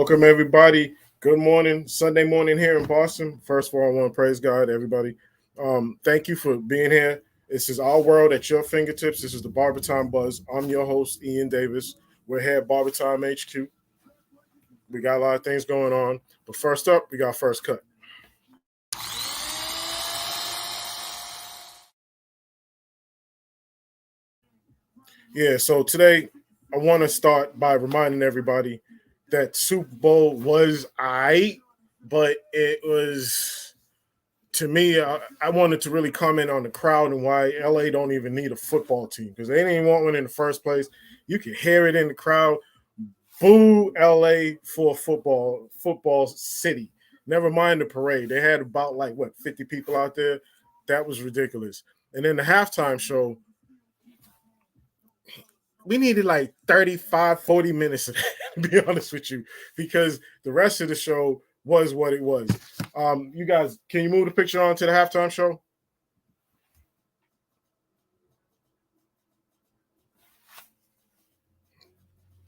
Welcome, everybody. Good morning, Sunday morning here in Boston. First of all, I want to praise God, everybody. Thank you for being here. This is our world at your fingertips. This is the Barber Time Buzz. I'm your host, Ian Davis. We're here at Barber Time HQ. We got a lot of things going on. But first up, we got First Cut. Yeah, so today I want to start by reminding everybody that Super Bowl was but it was to me. I wanted to really comment on the crowd and why LA don't even need a football team because they didn't even want one in the first place. You could hear it in the crowd. Boo LA for football city. Never mind the parade. They had about 50 people out there. That was ridiculous. And then the halftime show, we needed like 35, 40 minutes of that, to be honest with you, because the rest of the show was what it was. You guys, can you move the picture on to the halftime show?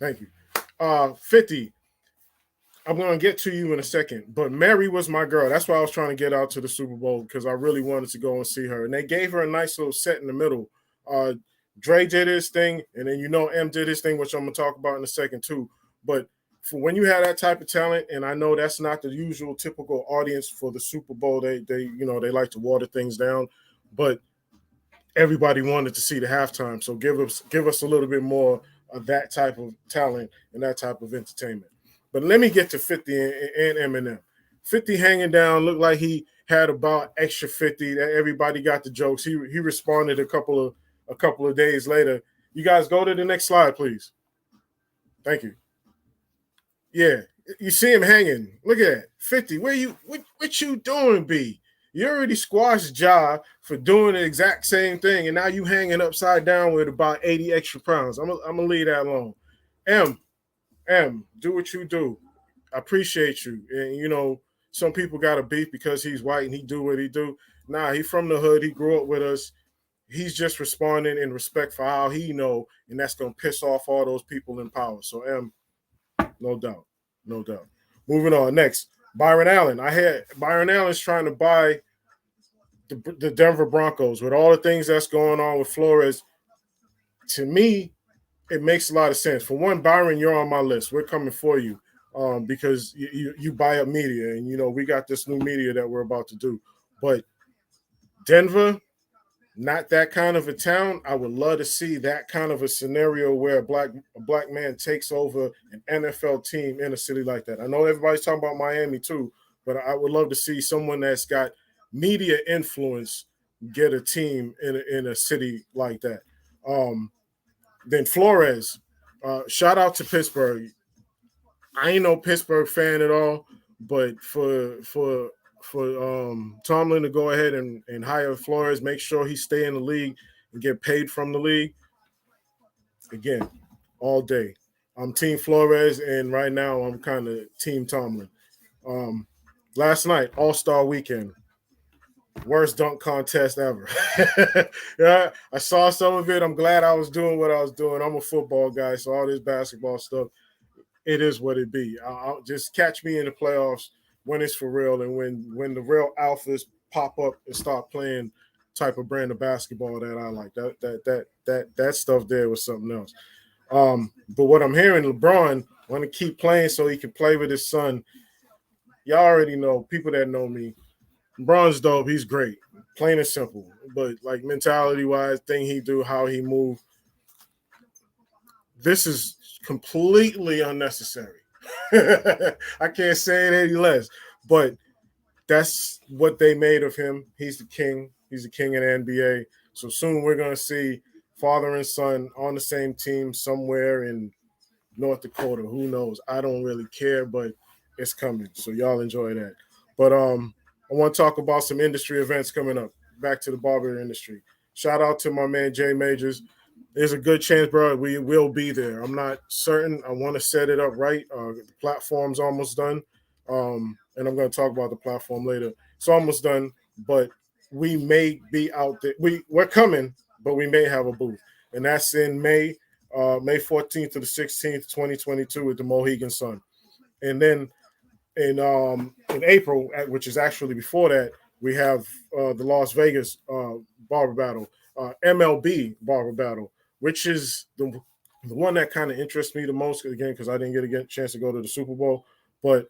Thank you. 50. I'm going to get to you in a second, but Mary was my girl. That's why I was trying to get out to the Super Bowl because I really wanted to go and see her. And they gave her a nice little set in the middle. Dre did his thing, and then M did his thing, which I'm going to talk about in a second too. But for when you have that type of talent, and I know that's not the usual typical audience for the Super Bowl, they like to water things down, but everybody wanted to see the halftime. So give us a little bit more of that type of talent and that type of entertainment. But let me get to 50 and Eminem. 50 hanging down, looked like he had about extra 50. That everybody got the jokes. He responded a couple of days later. You guys go to the next slide, please. Thank you. Yeah, you see him hanging. Look at that. 50. What you doing, B? You already squashed Ja for doing the exact same thing, and now you hanging upside down with about 80 extra pounds. I'm gonna leave that alone. M, do what you do. I appreciate you. And some people got a beef because he's white and he do what he do. Nah, he from the hood. He grew up with us. He's just responding in respect for how he know, and that's gonna piss off all those people in power. So M, no doubt, no doubt. Moving on. Next, Byron Allen. I had Byron Allen's trying to buy the Denver Broncos with all the things that's going on with Flores. To me, it makes a lot of sense. For one, Byron, you're on my list. We're coming for you because you buy up media, and we got this new media that we're about to do. But Denver, not that kind of a town. I would love to see that kind of a scenario where a black man takes over an NFL team in a city like that. I know everybody's talking about Miami too, but I would love to see someone that's got media influence get a team in a city like that. Then Flores, shout out to Pittsburgh. I ain't no Pittsburgh fan at all, but for Tomlin to go ahead and hire Flores, make sure he stay in the league and get paid from the league. Again, all day. I'm Team Flores, and right now I'm kind of Team Tomlin. Last night, All-Star Weekend, worst dunk contest ever. Yeah, I saw some of it. I'm glad I was doing what I was doing. I'm a football guy, so all this basketball stuff, it is what it be. I'll just catch me in the playoffs when it's for real and when the real alphas pop up and start playing type of brand of basketball that I like. That stuff there was something else. But what I'm hearing, LeBron want to keep playing so he can play with his son. Y'all already know, people that know me, LeBron's dope. He's great, plain and simple. But like mentality wise, thing he do, how he move, this is completely unnecessary. I can't say it any less. But that's what they made of him. He's the king. He's the king of the NBA. So soon we're gonna see father and son on the same team somewhere in North Dakota. Who knows? I don't really care, but it's coming. So y'all enjoy that. But I want to talk about some industry events coming up. Back to the barber industry. Shout out to my man Jay Majors. There's a good chance, bro, we will be there. I'm not certain. I want to set it up right. The platform's almost done. And I'm going to talk about the platform later. It's almost done, but we may be out there. We're coming, but we may have a booth. And that's in May 14th to the 16th, 2022 at the Mohegan Sun. And then in April, which is actually before that, we have the Las Vegas barber battle, MLB barber battle, which is the one that kind of interests me the most, again, because I didn't get a chance to go to the Super Bowl. But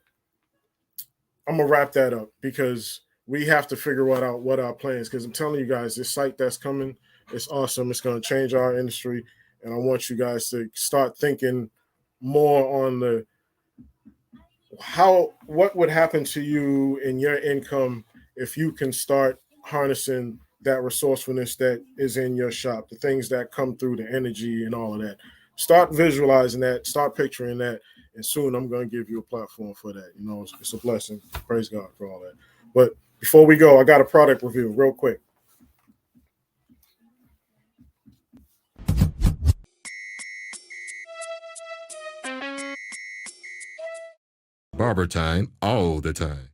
I'm gonna wrap that up because we have to figure out what our plans. Because I'm telling you guys, this site that's coming, it's awesome. It's gonna change our industry, and I want you guys to start thinking more on the what would happen to you in your income if you can start harnessing that resourcefulness that is in your shop, the things that come through, the energy and all of that. Start visualizing that, start picturing that, and soon I'm going to give you a platform for that. You know, it's a blessing. Praise God for all that. But before we go, I got a product review real quick. Barber time all the time.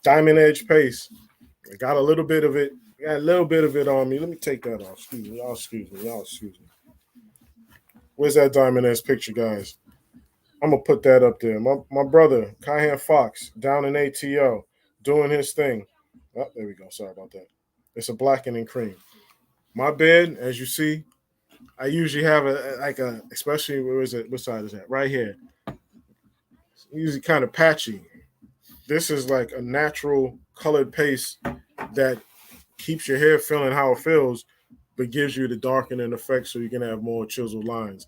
Diamond Edge paste. I got a little bit of it. Got a little bit of it on me. Let me take that off. Excuse me. Y'all excuse me. Y'all excuse me. Where's that Diamond Edge picture, guys? I'm going to put that up there. My brother, Kaihan Fox, down in ATO, doing his thing. Oh, there we go. Sorry about that. It's a blackening cream. My bed, as you see, I usually have especially, where is it? What side is that? Right here. It's usually kind of patchy. This is like a natural colored paste that keeps your hair feeling how it feels, but gives you the darkening effect so you can have more chiseled lines.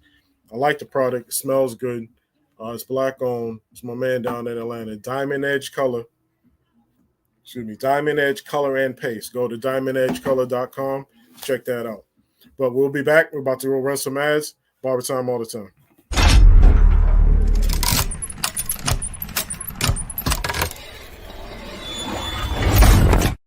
I like the product. It smells good. It's black owned. It's my man down in Atlanta. Diamond Edge Color. Excuse me. Diamond Edge Color and Paste. Go to diamondedgecolor.com. Check that out. But we'll be back. We're about to go run some ads. Barber time all the time.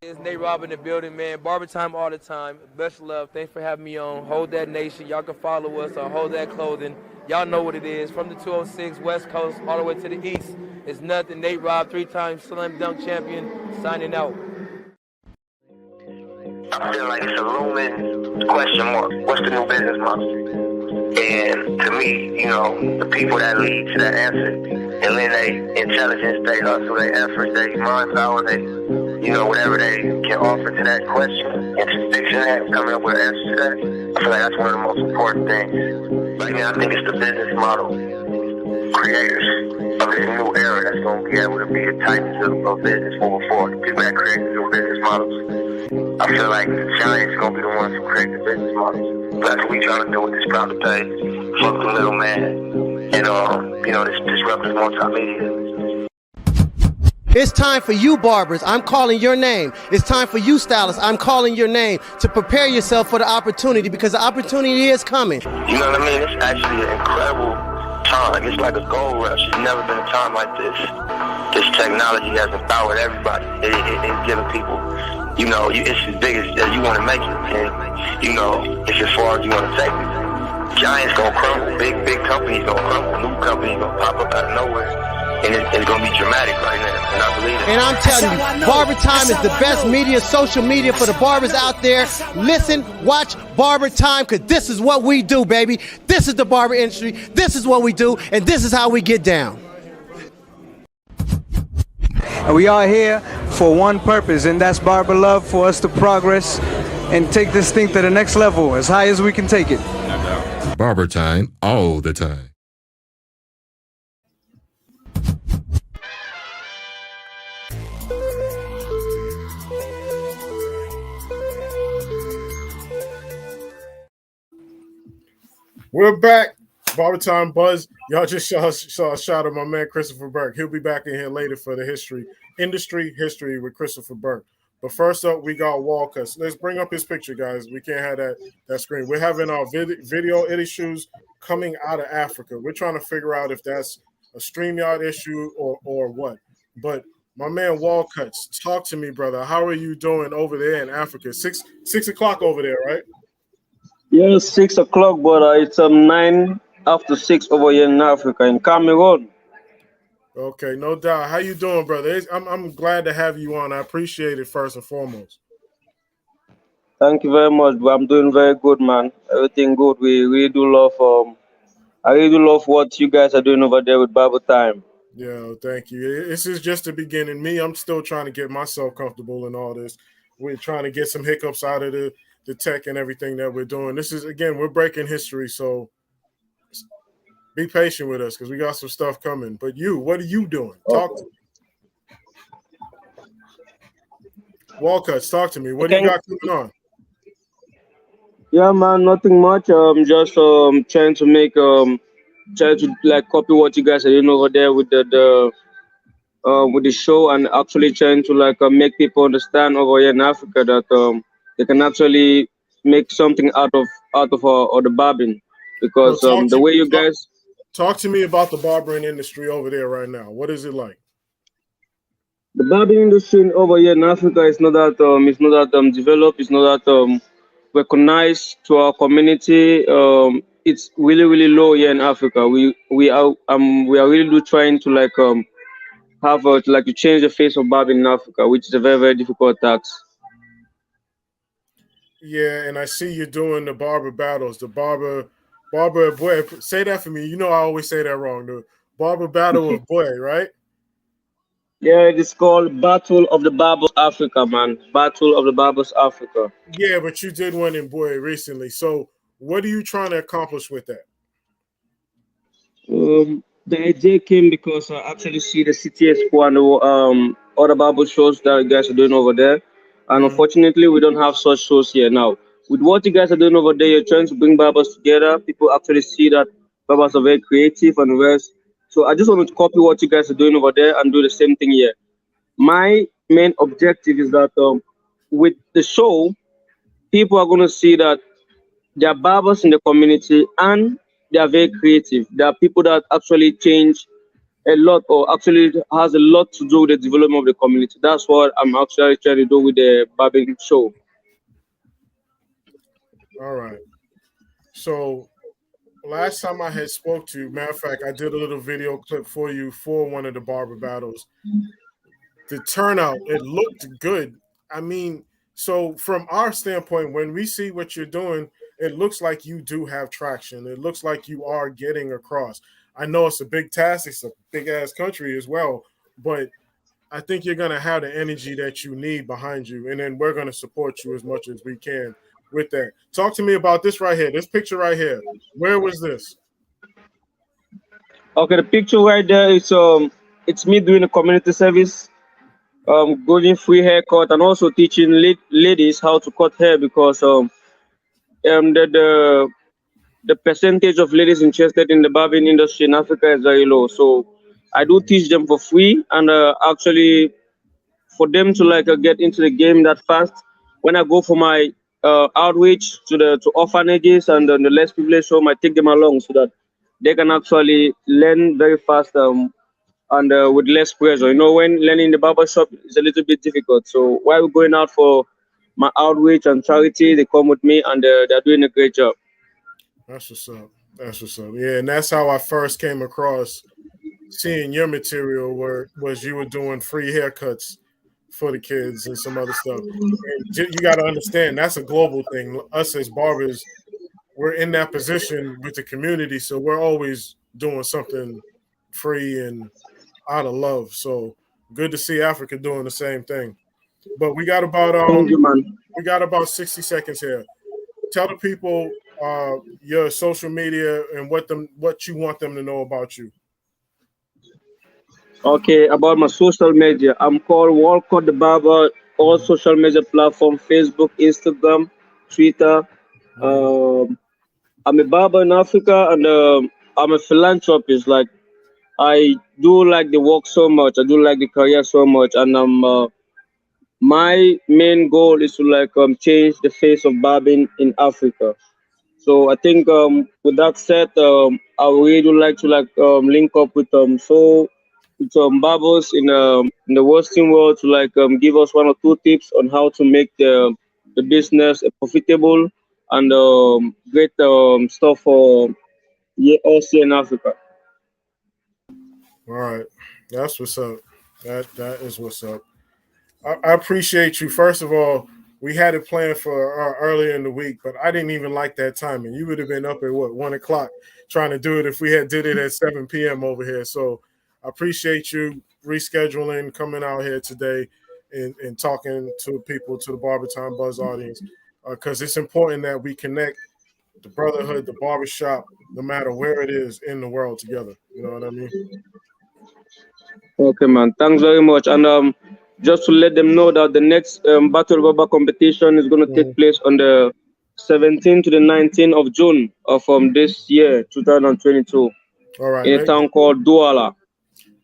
It's Nate Robb in the building, man. Barber time all the time. Best love. Thanks for having me on. Hold That Nation. Y'all can follow us on Hold That Clothing. Y'all know what it is. From the 206 West Coast all the way to the East. It's nothing. Nate Robb, 3-time slam dunk champion, signing out. I feel like it's a looming question mark. What's the new business model? And to me, you know, the people that lead to that answer, and then they intelligence, they hustle, they effort, they mind power, they, you know, whatever they can offer to that question, and to fixing that and coming up with an answer to that, I feel like that's one of the most important things. Right now, I think it's the business model creators of this new era that's going to be able to be the titans of business moving forward. People that create new business models. I feel like the giants going to be the ones who create the business models. That's what we trying to do with this proper pay. Fuck the little man. And, you know, this disruptive multimedia. It's time for you barbers. I'm calling your name. It's time for you stylists. I'm calling your name to prepare yourself for the opportunity because the opportunity is coming. You know what I mean? It's actually an incredible time. It's like a gold rush. There's never been a time like this. This technology has empowered everybody. It's giving people, you know, it's as big as you want to make it. And, you know, it's as far as you want to take it. Giants gonna crumble. Big companies gonna crumble. New companies gonna pop up out of nowhere. And it's going to be dramatic right now, and I believe it. And I'm telling you, Barber Time is the best media, social media for the barbers out there. Listen, watch Barber Time, because this is what we do, baby. This is the barber industry. This is what we do, and this is how we get down. And we are here for one purpose, and that's barber love, for us to progress and take this thing to the next level, as high as we can take it. Barber time all the time. We're back. BarberTime BUZZ. Y'all just saw a shot of my man Christopher Burke. He'll be back in here later for the industry history with Christopher Burke. But first up, we got wall cuts. Let's bring up his picture, guys. We can't have that screen. We're having our video issues coming out of Africa. We're trying to figure out if that's a StreamYard issue or what. But my man Wall Cuts, talk to me, brother. How are you doing over there in Africa? 6 o'clock over there, right? Yeah, 6 o'clock, but it's 9 after 6 over here in Africa, in Cameroon. Okay, no doubt. How you doing, brother? I'm glad to have you on. I appreciate it first and foremost. Thank you very much. I'm doing very good, man. Everything good. We really do love I really love what you guys are doing over there with Barber Time. Yeah, thank you. This is just the beginning. I'm still trying to get myself comfortable in all this. We're trying to get some hiccups out of the tech and everything that we're doing. This is, again, we're breaking history, so be patient with us because we got some stuff coming. But what are you doing? Talk to me. Walcuts, talk to me. What do you Okay. got coming on? Yeah, man, nothing much. Just trying to make try to like copy what you guys are doing over there with the with the show, and actually trying to like make people understand over here in Africa that they can actually make something out of the barbing, So because talk the to way you guys. talk to me about the barbering industry over there right now. What is it like? The barbering industry over here in Africa is not that developed. It's not that recognized to our community. It's really really low here in Africa. We are really do trying to like have to change the face of barbering in Africa, which is a very very difficult task. Yeah, and I see you doing the barber battles, the barber boy. Say that for me. You know I always say that wrong. The barber battle of boy, right? Yeah, it is called Battle of the Barbers Africa, man. Battle of the Barbers Africa. Yeah, but you did one in boy recently. So what are you trying to accomplish with that? The idea came because I actually see the City Expo and the other Bible shows that you guys are doing over there. And Mhm. unfortunately, we don't have such shows here now. With what you guys are doing over there, you're trying to bring barbers together. People actually see that barbers are very creative and rest. So I just want to copy what you guys are doing over there and do the same thing here. My main objective is that with the show, people are going to see that there are barbers in the community and they are very creative. There are people that actually change a lot, or actually has a lot to do with the development of the community. That's what I'm actually trying to do with the barbering show. All right. So last time I had spoke to you, matter of fact, I did a little video clip for you for one of the barber battles. The turnout, it looked good. I mean, so from our standpoint, when we see what you're doing, it looks like you do have traction. It looks like you are getting across. I know it's a big task, it's a big ass country as well, but I think you're gonna have the energy that you need behind you, and then we're gonna support you as much as we can with that. Talk to me about this right here, this picture right here. Where was this? Okay, the picture right there is it's me doing a community service, giving free haircut and also teaching ladies how to cut hair, because the percentage of ladies interested in the barbering industry in Africa is very low. So I do teach them for free, and actually for them to like get into the game that fast. When I go for my outreach to orphanages and the less privileged home, I take them along so that they can actually learn very fast, and with less pressure. You know, when learning the barber shop is a little bit difficult. So while we're going out for my outreach and charity, they come with me, and they're doing a great job. That's what's up. That's what's up. Yeah, and that's how I first came across seeing your material, where was you were doing free haircuts for the kids and some other stuff. And you got to understand that's a global thing. Us as barbers, we're in that position with the community, so we're always doing something free and out of love. So good to see Africa doing the same thing. But Thank you, man. we got about 60 seconds here. Tell the people your social media and what you want them to know about you. Okay, about my social media, I'm called Walcott the Barber. All social media platform: Facebook, Instagram, Twitter. Mhm. Um, I'm a barber in Africa, and I'm a philanthropist. Like, I do like the work so much. I do like the career so much, and my main goal is to like change the face of barbing in Africa. So I think with that said, I would really like to like link up with barbers in the Western world to like give us one or two tips on how to make the business profitable and great stuff for us here in Africa. All right. That's what's up. That is what's up. I appreciate you. First of all, We had it planned for earlier in the week, but I didn't even like that timing. You would have been up at what 1 o'clock trying to do it if we had did it at 7 p.m. over here. So I appreciate you rescheduling, coming out here today, and talking to people, to the BarberTime BUZZ audience, because it's important that we connect the brotherhood, the barbershop, no matter where it is in the world together. You know what I mean? Okay, man. Thanks very much. And just to let them know that the next Battle Barber competition is going to take place on the 17th to the 19th of June of this year, 2022. All right. In a town called Douala.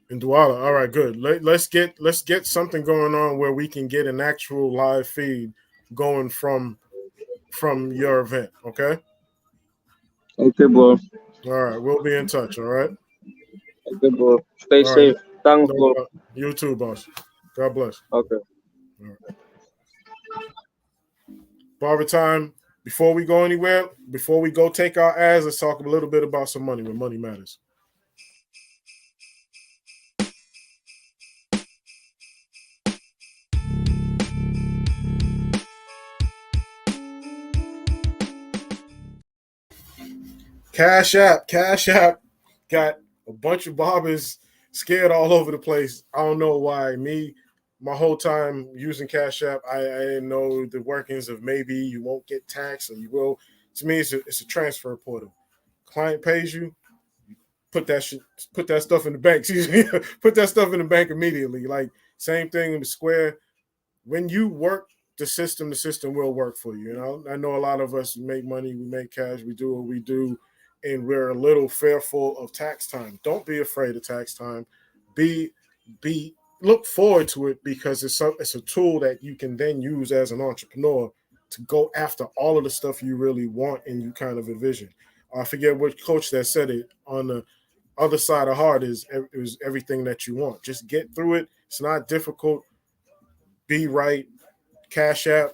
In Douala. All right, good. Let's get something going on where we can get an actual live feed going from your event. Okay. Okay, bro. All right, we'll be in touch. All right. Okay, bro. Stay safe. Right. Thanks, bro. You too, boss. God bless. Okay. All right. BarberTime. Before we go anywhere, before we go take our ads, let's talk a little bit about some money when money matters. Cash App got a bunch of barbers scared all over the place. I don't know why. My whole time using Cash App, I didn't know the workings of maybe you won't get taxed or you will. To me, it's a transfer portal. Client pays you, put that stuff in the bank. Put that stuff in the bank immediately. Like same thing with Square. When you work the system will work for you. You know, I know a lot of us make money, we make cash, we do what we do, and we're a little fearful of tax time. Don't be afraid of tax time. Look forward to it, because it's a tool that you can then use as an entrepreneur to go after all of the stuff you really want and you kind of envision. I forget what coach that said it. On the other side of hard is everything that you want. Just get through it. It's not difficult. Be right. Cash App,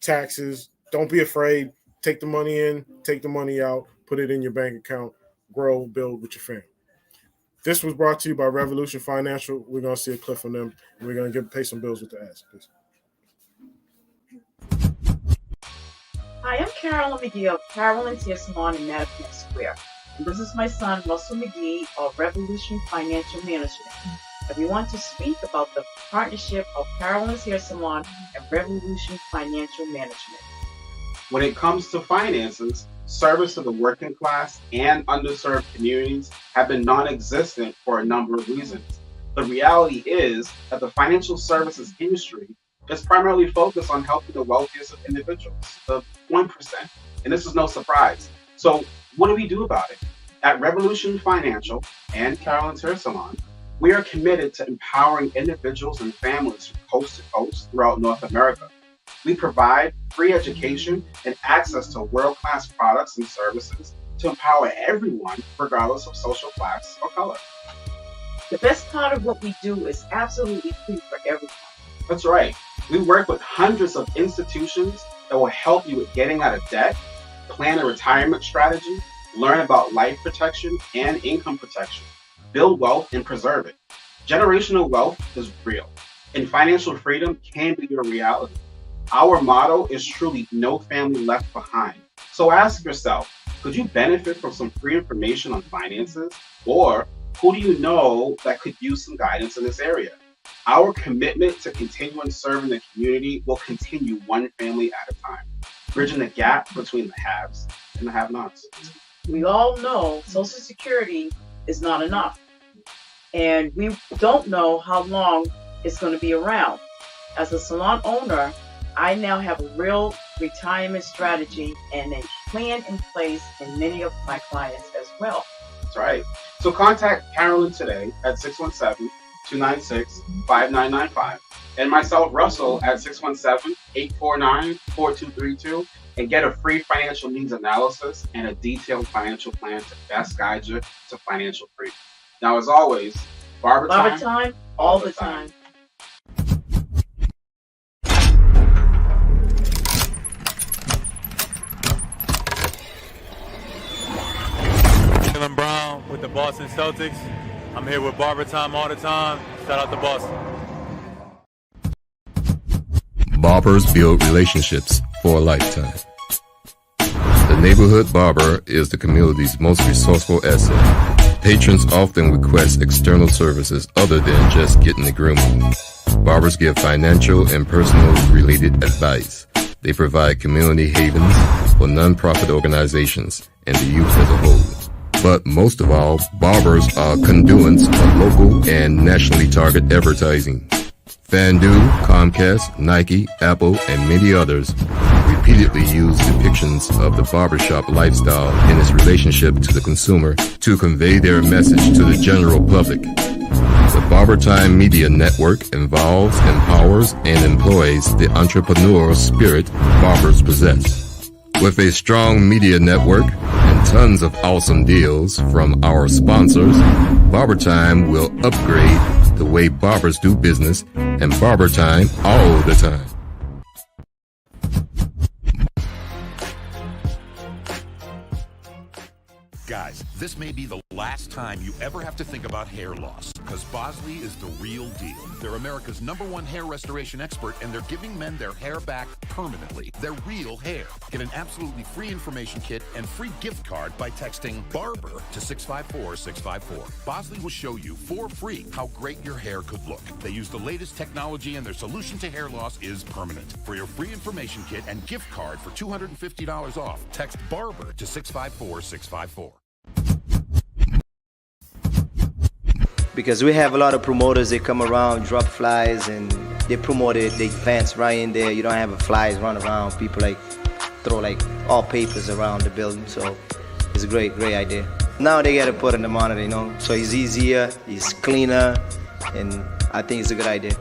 taxes. Don't be afraid. Take the money in, take the money out, put it in your bank account, grow, build with your family. This was brought to you by Revolution Financial. We're going to see a clip from them, and we're going to pay some bills with the ads. Please. Hi, I'm Carolyn McGee of Carolyn's Hair Salon in Madison Square. And this is my son, Russell McGee of Revolution Financial Management. And we want to speak about the partnership of Carolyn's Hair Salon and Revolution Financial Management. When it comes to finances, service to the working class and underserved communities have been non-existent for a number of reasons. The reality is that the financial services industry is primarily focused on helping the wealthiest of individuals, the 1%. And this is no surprise. So what do we do about it? At Revolution Financial and Carolyn's Hair Salon, we are committed to empowering individuals and families from coast to coast throughout North America. We provide free education and access to world-class products and services to empower everyone, regardless of social class or color. The best part of what we do is absolutely free for everyone. That's right. We work with hundreds of institutions that will help you with getting out of debt, plan a retirement strategy, learn about life protection and income protection, build wealth and preserve it. Generational wealth is real, and financial freedom can be your reality. Our motto is truly no family left behind. So ask yourself, could you benefit from some free information on finances? Or who do you know that could use some guidance in this area? Our commitment to continuing serving the community will continue one family at a time, bridging the gap between the haves and the have-nots. We all know Social Security is not enough, and we don't know how long it's going to be around. As a salon owner, I now have a real retirement strategy and a plan in place in many of my clients as well. That's right. So contact Carolyn today at 617-296-5995 and myself, Russell, at 617-849-4232 and get a free financial needs analysis and a detailed financial plan to best guide you to financial freedom. Now, as always, BarberTime all the time. Brown with the Boston Celtics. I'm here with BarberTime all the time. Shout out to Boston. Barbers build relationships for a lifetime. The neighborhood barber is the community's most resourceful asset. Patrons often request external services other than just getting the grooming. Barbers give financial and personal related advice. They provide community havens for nonprofit organizations and the youth as a whole. But most of all, barbers are conduits of local and nationally targeted advertising. Fandu, Comcast, Nike, Apple, and many others repeatedly use depictions of the barbershop lifestyle in its relationship to the consumer to convey their message to the general public. The BarberTime Media Network involves, empowers, and employs the entrepreneurial spirit barbers possess. With a strong media network and tons of awesome deals from our sponsors, BarberTime will upgrade the way barbers do business and BarberTime all the time. Guys, this may be the last time you ever have to think about hair loss, because Bosley is the real deal. They're America's #1 hair restoration expert, and they're giving men their hair back permanently. Their real hair. Get an absolutely free information kit and free gift card by texting BARBER to 654-654. Bosley will show you for free how great your hair could look. They use the latest technology, and their solution to hair loss is permanent. For your free information kit and gift card for $250 off, text BARBER to 654-654. Because we have a lot of promoters, they come around, drop flies, and they promoted the events right in there. You don't have flies run around. People like throw like all papers around the building. So it's a great idea. Now they gotta put in the monitor, you know. So it's easier, it's cleaner, and I think it's a good idea.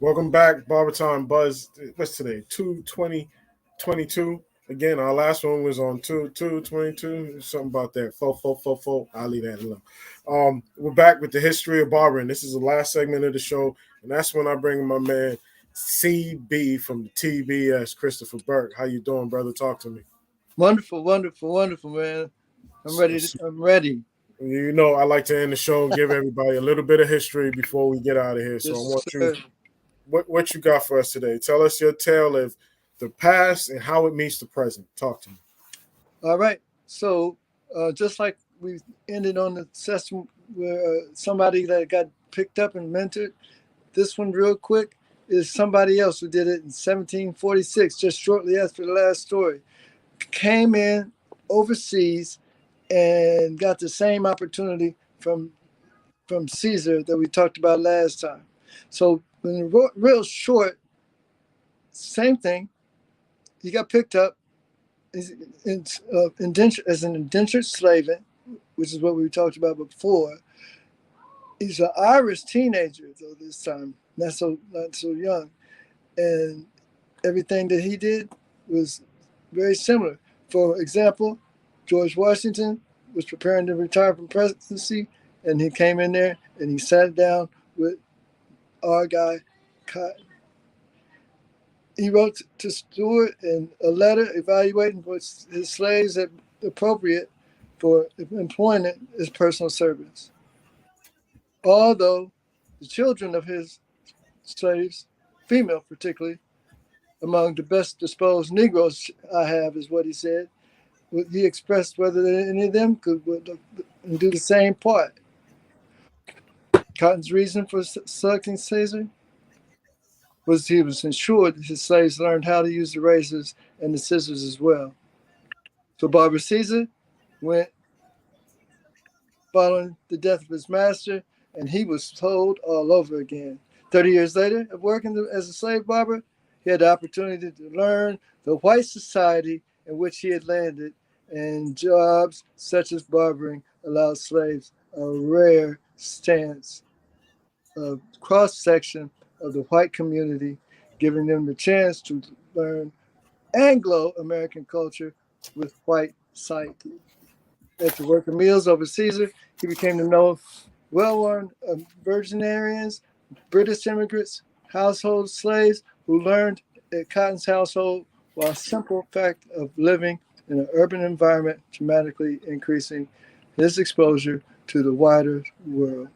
Welcome back, BarberTime Buzz. What's today? 2/20/22. Again, our last one was on 2/2/22. Something about that. 4/4/4/4. I'll leave that alone. We're back with the history of barbering. This is the last segment of the show, and that's when I bring my man CB from the TBS, Christopher Burke. How you doing, brother? Talk to me. Wonderful, man. I'm ready. You know, I like to end the show and give everybody a little bit of history before we get out of here. So Yes, I want sir. you. What you got for us today? Tell us your tale of the past and how it meets the present. Talk to me. All right. So just like we ended on the session where somebody that got picked up and mentored, this one real quick is somebody else who did it in 1746, just shortly after the last story. Came in overseas and got the same opportunity from Caesar that we talked about last time. So in real short, same thing. He got picked up as an indentured slave, which is what we talked about before. He's an Irish teenager though this time, not so young, and everything that he did was very similar. For example, George Washington was preparing to retire from presidency, and he came in there and he sat down with our guy, Cotton. He wrote to Stuart in a letter evaluating what his slaves had appropriate for employment as personal servants. Although the children of his slaves, female particularly, among the best disposed Negroes I have, is what he said. He expressed whether any of them could do the same part. Cotton's reason for selecting Caesar was he was ensured that his slaves learned how to use the razors and the scissors as well. So Barber Caesar went following the death of his master, and he was sold all over again. 30 years later of working as a slave barber, he had the opportunity to learn the white society in which he had landed, and jobs such as barbering allowed slaves a rare chance of cross-section of the white community giving them the chance to learn Anglo-American culture with white psyche. After working meals over Caesar, he became to know well-worn Virginarians, British immigrants, household slaves who learned at Cotton's household, while simple fact of living in an urban environment dramatically increasing his exposure to the wider world.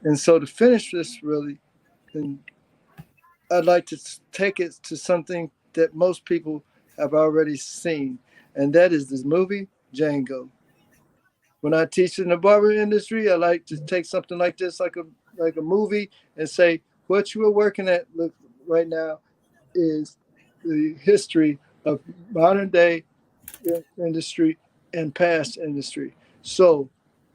And so to finish this really, and I'd like to take it to something that most people have already seen, and that is this movie, Django. When I teach in the barber industry, I like to take something like this, like a movie, and say, what you are working at right now is the history of modern day industry and past industry. So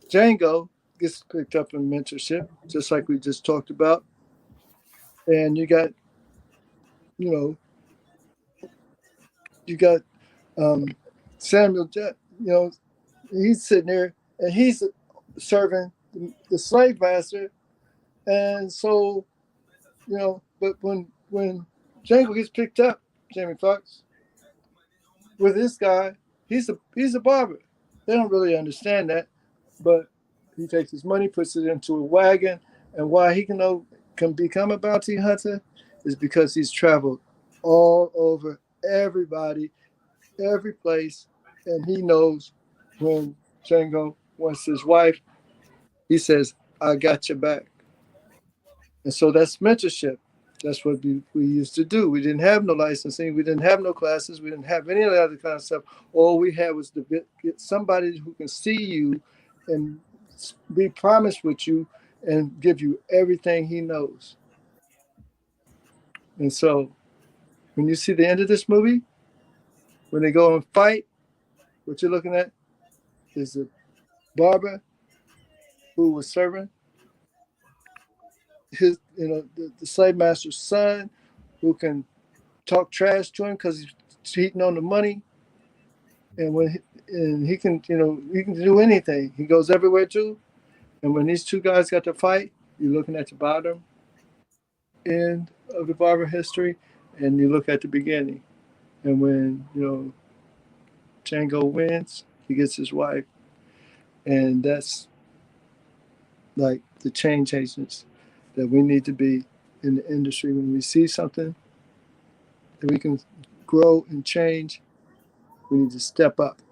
Django gets picked up in mentorship, just like we just talked about. And you got, Samuel, he's sitting there and he's serving the slave master. And so, but when Django gets picked up, Jamie Foxx, with this guy, he's a barber. They don't really understand that, but he takes his money, puts it into a wagon, and why he can become a bounty hunter is because he's traveled all over everybody, every place, and he knows when Django wants his wife, he says, I got your back. And so that's mentorship. That's what we used to do. We didn't have no licensing. We didn't have no classes. We didn't have any of that other kind of stuff. All we had was to get somebody who can see you and be promised with you and give you everything he knows. And so when you see the end of this movie, when they go and fight, what you're looking at is a barber who was serving his, the slave master's son, who can talk trash to him because he's cheating on the money, and he can do anything. He goes everywhere too. And when these two guys got to fight, you're looking at the bottom end of the barber history, and you look at the beginning. And when Django wins, he gets his wife, and that's like the change agents that we need to be in the industry. When we see something that we can grow and change, we need to step up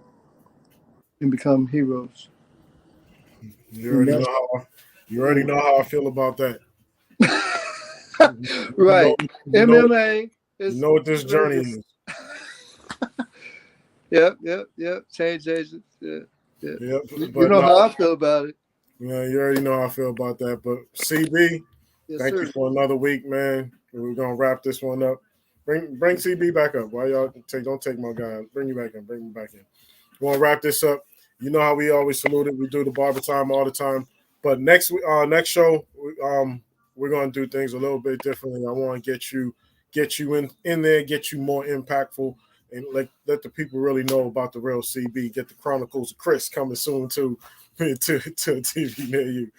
and become heroes. You already know how I feel about that. Right. MMA is, you know what this journey is. Yep. Change agents. Yeah. Yep. You know how I feel about it. Yeah, you already know how I feel about that. But CB, thank you for another week, man. We're gonna wrap this one up. Bring CB back up. Why y'all don't take my guy? Bring you back in. Bring me back in. We're gonna wrap this up. You know how we always salute it. We do the barber time all the time. But next show, we're gonna do things a little bit differently. I want to get you in there, get you more impactful, and let the people really know about the real CB. Get the Chronicles of Chris coming soon to TV near you.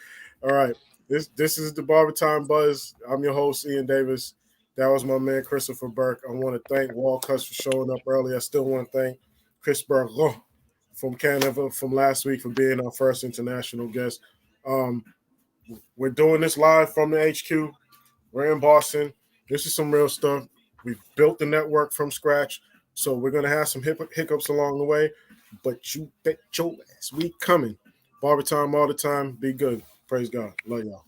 All right. This is the BarberTime Buzz. I'm your host, Ian Davis. That was my man, Christopher Burke. I want to thank Walcuts for showing up early. I still want to thank Chris Burke from Canada from last week for being our first international guest. We're doing this live from the HQ. We're in Boston. This is some real stuff. We've built the network from scratch, so we're going to have some hiccups along the way, but you bet your ass we coming. Barber time all the time. Be good. Praise God. Love y'all.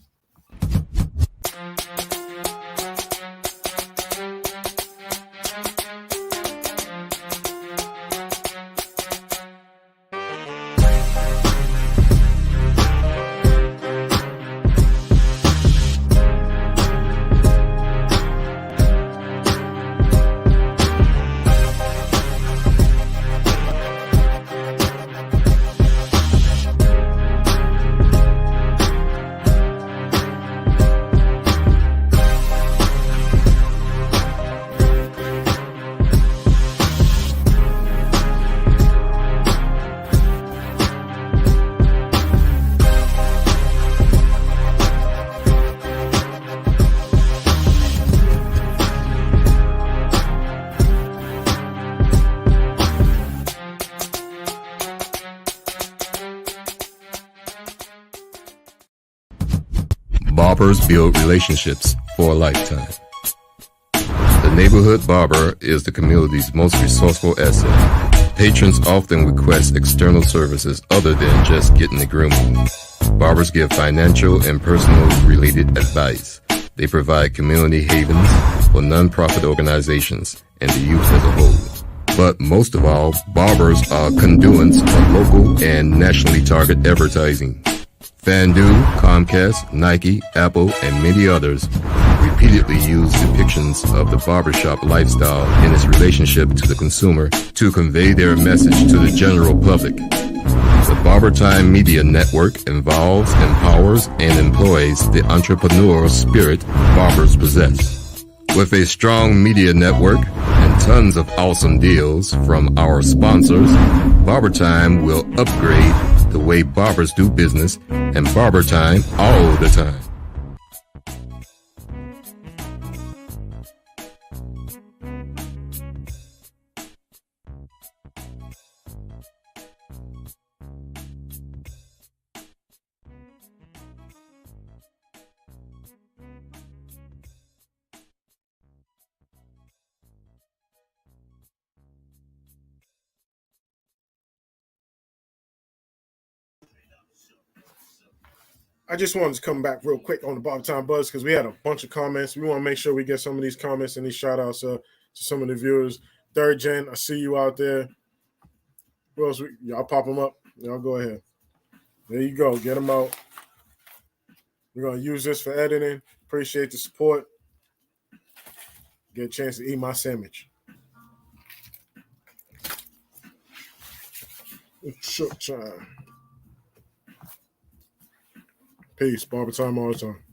Barbers build relationships for a lifetime. The neighborhood barber is the community's most resourceful asset. Patrons often request external services other than just getting a grooming. Barbers give financial and personal related advice. They provide community havens for nonprofit organizations and the youth as a whole. But most of all, barbers are conduits of local and nationally targeted advertising. FanDuel, Comcast, Nike, Apple, and many others repeatedly use depictions of the barbershop lifestyle in its relationship to the consumer to convey their message to the general public. The BarberTime Media Network involves, empowers, and employs the entrepreneurial spirit barbers possess. With a strong media network and tons of awesome deals from our sponsors, BarberTime will upgrade the way barbers do business and BarberTime all the time. I just wanted to come back real quick on the BarberTime Buzz because we had a bunch of comments. We want to make sure we get some of these comments and these shout outs to some of the viewers. Third Gen, I see you out there. Who else? Y'all pop them up. Y'all go ahead. There you go. Get them out. We're going to use this for editing. Appreciate the support. Get a chance to eat my sandwich. It's short time. Peace. BarberTime all the time.